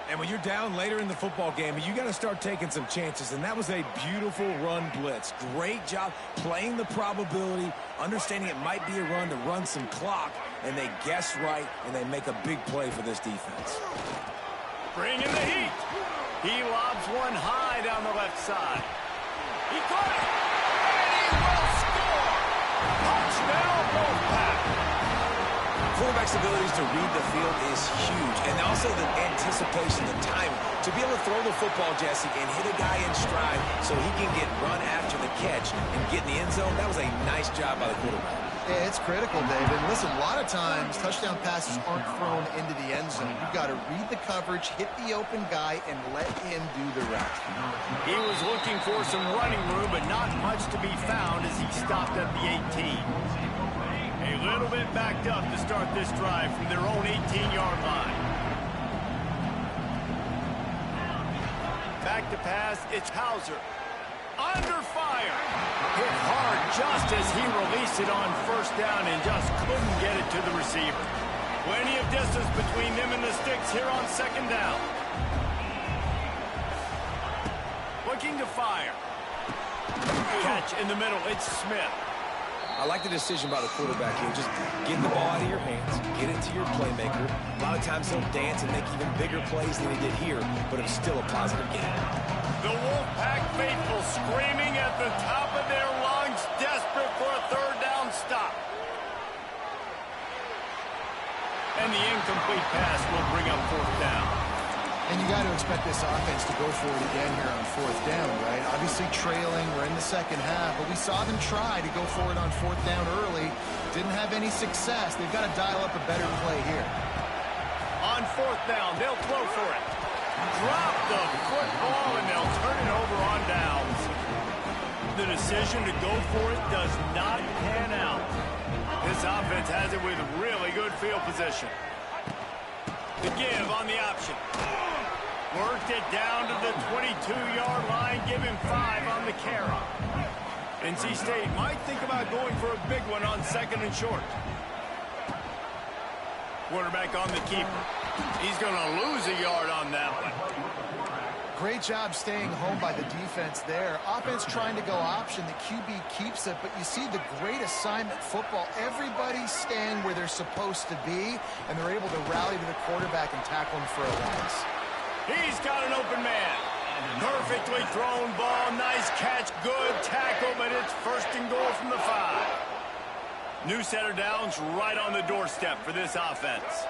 And when you're down later in the football game, you got to start taking some chances, and that was a beautiful run blitz. Great job playing the probability, understanding it might be a run to run some clock, and they guess right, and they make a big play for this defense. Bring in the heat. He lobs one high down the left side. He caught it, and he will score. Touchdown, Wolfpack. Quarterback's abilities to read the field is huge, and also the anticipation, the timing. To be able to throw the football, Jesse, and hit a guy in stride so he can get run after the catch and get in the end zone, that was a nice job by the quarterback. Yeah, it's critical, David. Listen, a lot of times touchdown passes aren't thrown into the end zone. You've got to read the coverage, hit the open guy, and let him do the rest. He was looking for some running room, but not much to be found as he stopped at the 18. A little bit backed up to start this drive from their own 18-yard line. Back to pass, it's Hauser. Under fire. Hit hard just as he released it on first down and just couldn't get it to the receiver. Plenty of distance between them and the sticks here on second down. Looking to fire. Catch in the middle, it's Smith. I like the decision by the quarterback here. Just get the ball out of your hands, get it to your playmaker. A lot of times he'll dance and make even bigger plays than he did here, but it was still a positive game. The Wolfpack faithful screaming at the top of their lungs, desperate for a third down stop. And the incomplete pass will bring up fourth down. And you got to expect this offense to go for it again here on fourth down, right? Obviously trailing, we're in the second half, but we saw them try to go for it on fourth down early. Didn't have any success. They've got to dial up a better play here. On fourth down, they'll throw for it. Drop the football, and they'll turn it over on downs. The decision to go for it does not pan out. This offense has it with really good field position. The give on the option. Worked it down to the 22-yard line, give him 5 on the carry. NC State might think about going for a big one on second and short. Quarterback on the keeper. He's going to lose a yard on that one. Great job staying home by the defense there. Offense trying to go option. The QB keeps it, but you see the great assignment football. Everybody's staying where they're supposed to be, and they're able to rally to the quarterback and tackle him for a loss. He's got an open man. Perfectly thrown ball. Nice catch. Good tackle, but it's first and goal from the 5. New setter downs right on the doorstep for this offense.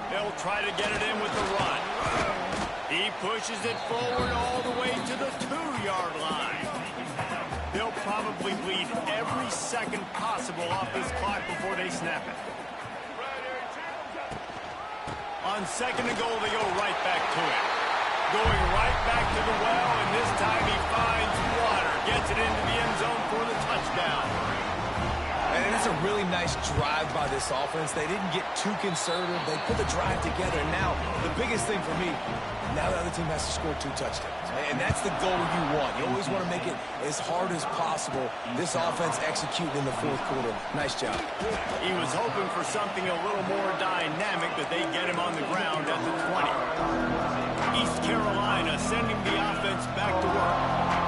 They'll try to get it in with the run. He pushes it forward all the way to the 2-yard line. They'll probably bleed every second possible off this clock before they snap it. On second and goal, they go right back to it. Going right back to the well, and this time he finds water. Gets it into the end zone for the touchdown. And it's a really nice drive by this offense. They didn't get too conservative. They put the drive together. And now, the biggest thing for me, now the other team has to score 2 touchdowns. And that's the goal you want. You always want to make it as hard as possible. This offense executing in the fourth quarter. Nice job. He was hoping for something a little more dynamic, but they get him on the ground at the 20. East Carolina sending the offense back to work.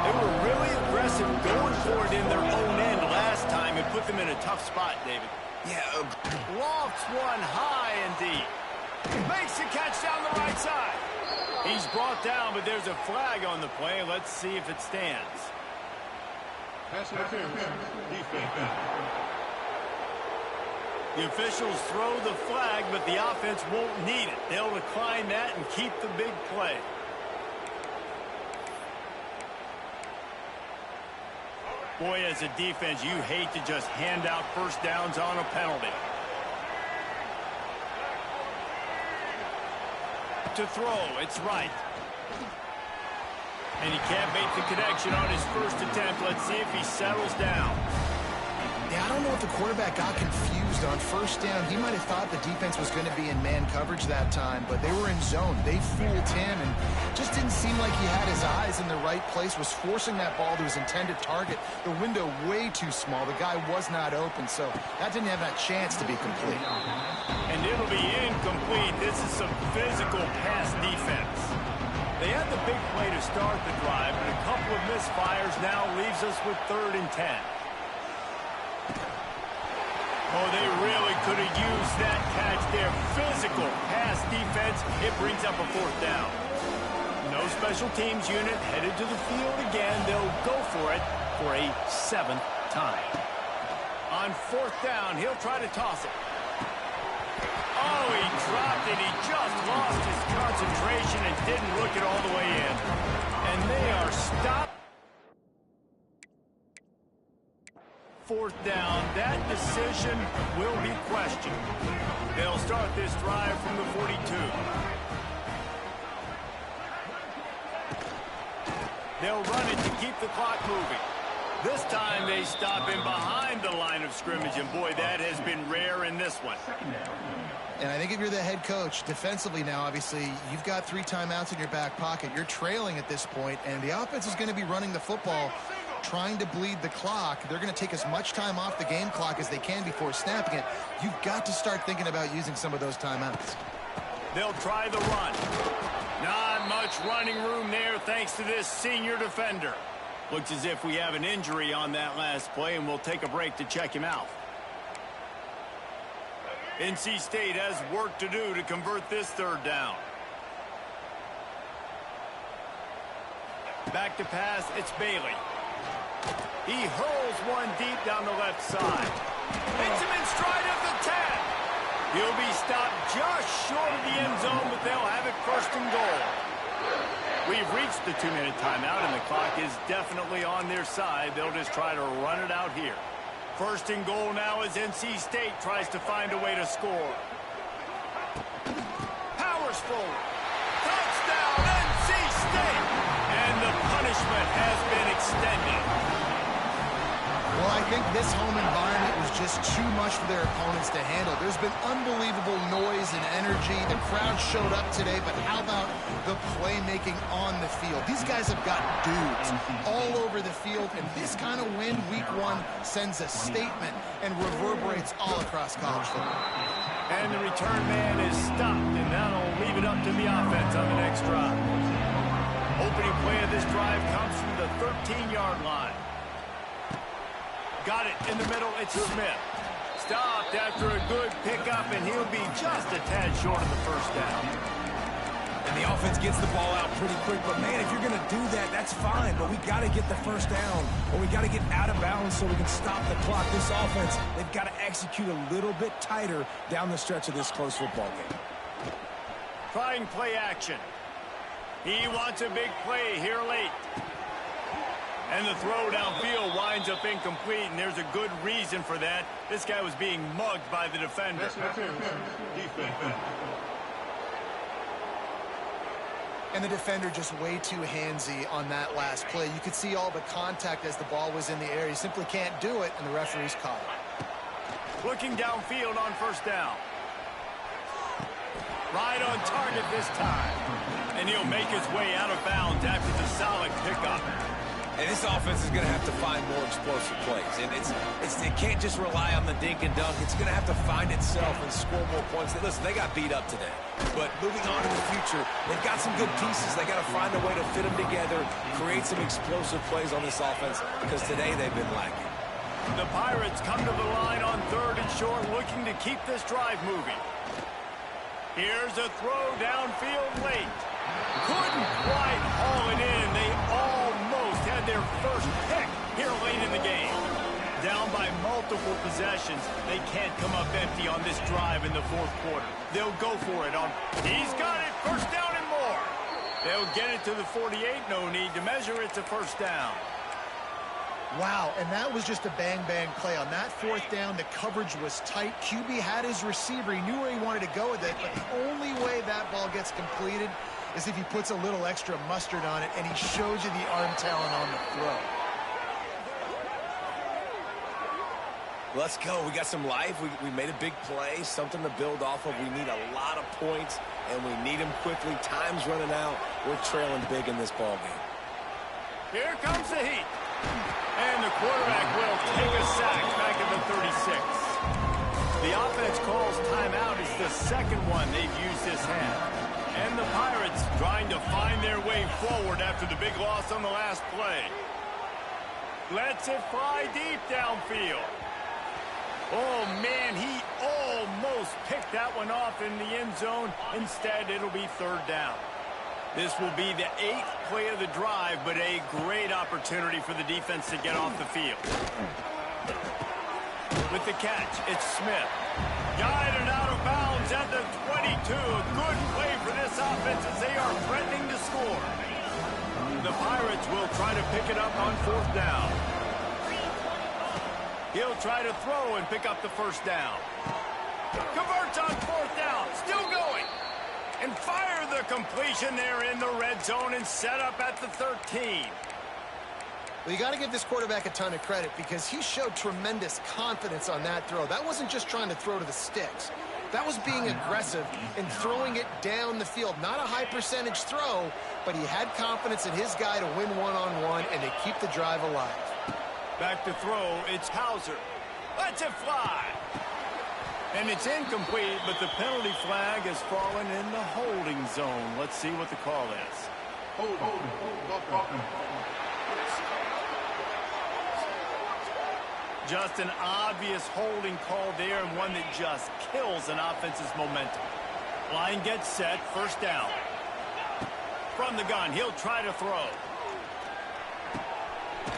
They were really aggressive going for it in their own end last time and put them in a tough spot, David. Yeah. Lofts one high and deep. Makes the catch down the right side. He's brought down, but there's a flag on the play. Let's see if it stands. Pass interference. Defense. The officials throw the flag, but the offense won't need it. They'll decline that and keep the big play. Boy, as a defense, you hate to just hand out first downs on a penalty. To throw, it's right. And he can't make the connection on his first attempt. Let's see if he settles down. Yeah, I don't know if the quarterback got confused on first down. He might have thought the defense was going to be in man coverage that time, but they were in zone. They fooled him and just didn't seem like he had his eyes in the right place, was forcing that ball to his intended target. The window way too small. The guy was not open, so that didn't have that chance to be complete. And it'll be incomplete. This is some physical pass defense. They had the big play to start the drive, but a couple of misfires now leaves us with 3rd and 10. Oh, they really could have used that catch there. Physical pass defense. It brings up a 4th down. No special teams unit headed to the field again. They'll go for it for a 7th time. On 4th down, he'll try to toss it. Oh, he dropped it. He just lost his concentration and didn't look it all the way in. And they are stopped. 4th down. That decision will be questioned. They'll start this drive from the 42. They'll run it to keep the clock moving. This time they stop him behind the line of scrimmage, and boy, that has been rare in this one. And I think if you're the head coach, defensively now, obviously, you've got 3 timeouts in your back pocket. You're trailing at this point, and the offense is going to be running the football, trying to bleed the clock. They're going to take as much time off the game clock as they can before snapping it. You've got to start thinking about using some of those timeouts. They'll try the run. Not much running room there thanks to this senior defender. Looks as if we have an injury on that last play, and we'll take a break to check him out. NC State has work to do to convert this 3rd down. Back to pass, it's Bailey. He hurls one deep down the left side. Hits him in stride at the 10. He'll be stopped just short of the end zone, but they'll have it 1st and goal. We've reached the 2-minute timeout, and the clock is definitely on their side. They'll just try to run it out here. 1st and goal now as NC State tries to find a way to score. Powers forward. Touchdown, NC State! And the punishment has been extended. Well, I think this home environment was just too much for their opponents to handle. There's been unbelievable noise and energy. The crowd showed up today, but how about the playmaking on the field? These guys have got dudes all over the field, and this kind of win week 1 sends a statement and reverberates all across college football. And the return man is stopped, and that'll leave it up to the offense on the next drive. Opening play of this drive comes from the 13-yard line. Got it in the middle, it's Smith. Stopped after a good pickup, and he'll be just a tad short of the 1st down. And the offense gets the ball out pretty quick, but man, if you're going to do that, that's fine, but we got to get the 1st down, or we got to get out of bounds so we can stop the clock. This offense, they've got to execute a little bit tighter down the stretch of this close football game. Trying play action. He wants a big play here late. And the throw downfield winds up incomplete, and there's a good reason for that. This guy was being mugged by the defender. And the defender just way too handsy on that last play. You could see all the contact as the ball was in the air. He simply can't do it, and the referee's caught it. Looking downfield on 1st down. Right on target this time. And he'll make his way out of bounds after the solid pickup. And this offense is going to have to find more explosive plays. And it can't just rely on the dink and dunk. It's going to have to find itself and score more points. Listen, they got beat up today. But moving on in the future, they've got some good pieces. They got to find a way to fit them together, create some explosive plays on this offense, because today they've been lacking. The Pirates come to the line on 3rd and short, looking to keep this drive moving. Here's a throw downfield late. Couldn't quite haul it in. They almost had their 1st pick here late in the game. Down by multiple possessions, they can't come up empty on this drive in the 4th quarter. They'll go for it on. He's got it. 1st down and more. They'll get it to the 48. No need to measure it to 1st down. Wow, and that was just a bang-bang play. On that fourth down, the coverage was tight. QB had his receiver. He knew where he wanted to go with it, but the only way that ball gets completed is if he puts a little extra mustard on it, and he shows you the arm talent on the throw. Let's go. We got some life. We made a big play, something to build off of. We need a lot of points, and we need them quickly. Time's running out. We're trailing big in this ball game. Here comes the heat. And the quarterback will take a sack back at the 36. The offense calls timeout. It's the second one they've used this half. And the Pirates trying to find their way forward after the big loss on the last play. Lets it fly deep downfield. Oh, man, he almost picked that one off in the end zone. Instead, it'll be third down. This will be the 8th play of the drive, but a great opportunity for the defense to get off the field. With the catch, it's Smith. Guided out of bounds at the 22. A good play for this offense as they are threatening to score. The Pirates will try to pick it up on fourth down. He'll try to throw and pick up the first down. Converts on fourth down. Still going. And fire the completion there in the red zone and set up at the 13. Well, you got to give this quarterback a ton of credit because he showed tremendous confidence on that throw. That wasn't just trying to throw to the sticks. That was being aggressive and throwing it down the field. Not a high percentage throw, but he had confidence in his guy to win one-on-one and to keep the drive alive. Back to throw, it's Hauser. Lets it fly. And it's incomplete, but the penalty flag has fallen in the holding zone. Let's see what the call is. Just an obvious holding call there, and one that just kills an offense's momentum. Line gets set, first down. From the gun, he'll try to throw.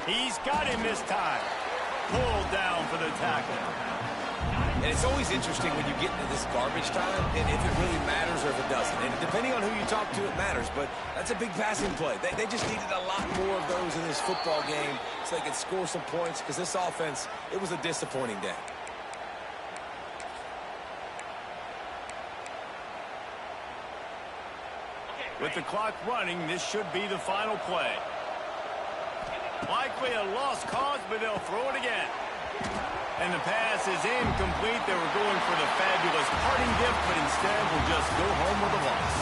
He's got him this time. Pulled down for the tackle. And it's always interesting when you get into this garbage time, and if it really matters or if it doesn't. And depending on who you talk to, it matters. But that's a big passing play. They just needed a lot more of those in this football game so they could score some points, because this offense, it was a disappointing day. With the clock running, this should be the final play. Likely a lost cause, but they'll throw it again. And the pass is incomplete. They were going for the fabulous parting gift, but instead will just go home with a loss.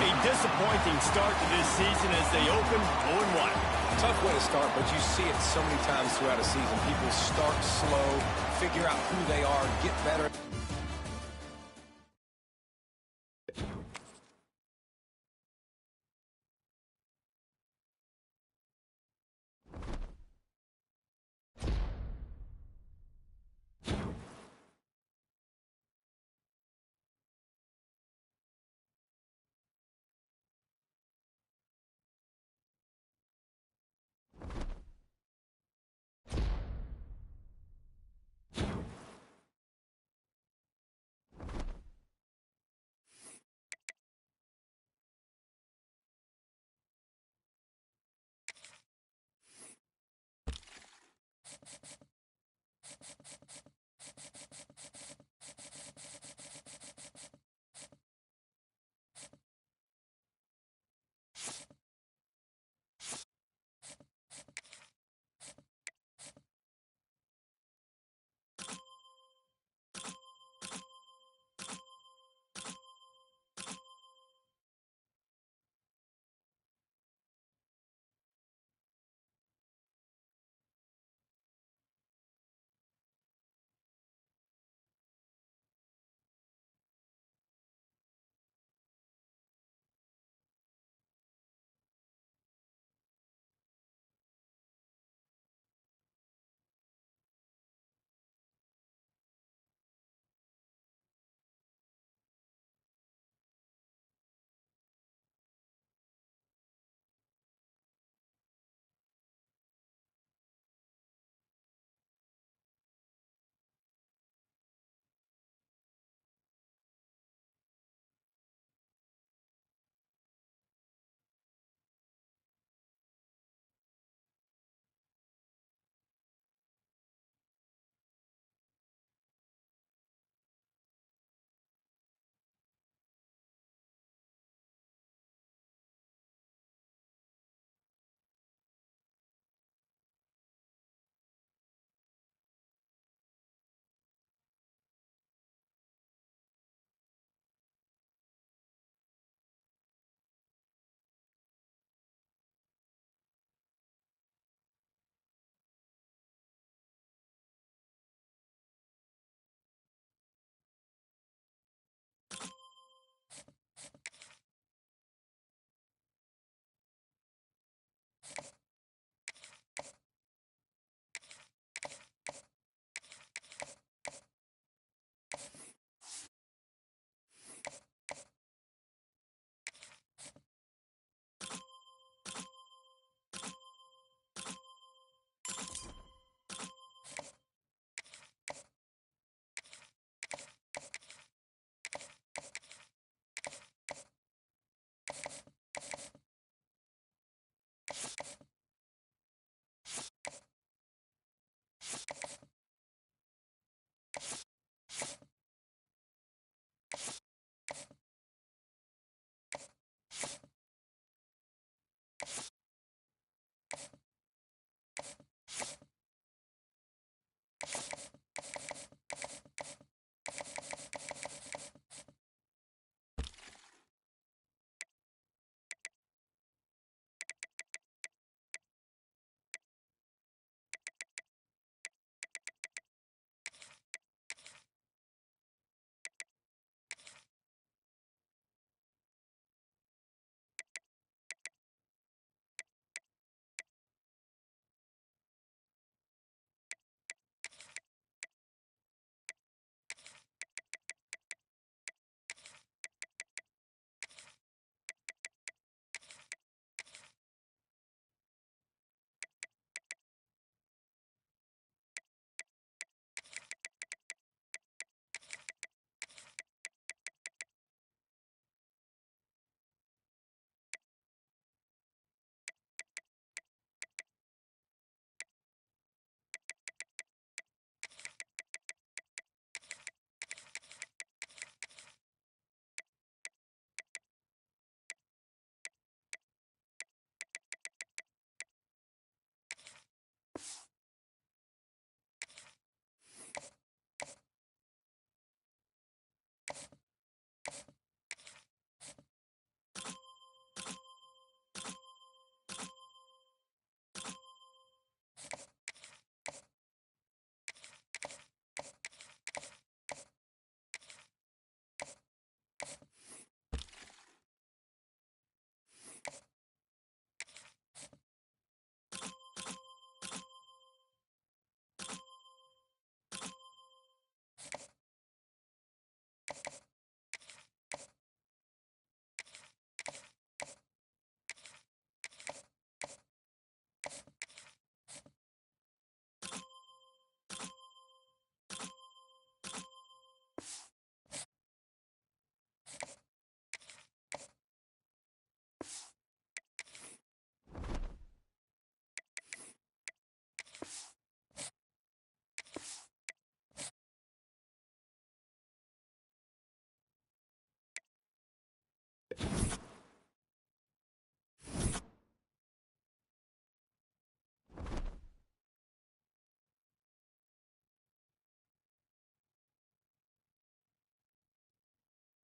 A disappointing start to this season as they open 0-1. Tough way to start, but you see it so many times throughout a season. People start slow, figure out who they are, get better.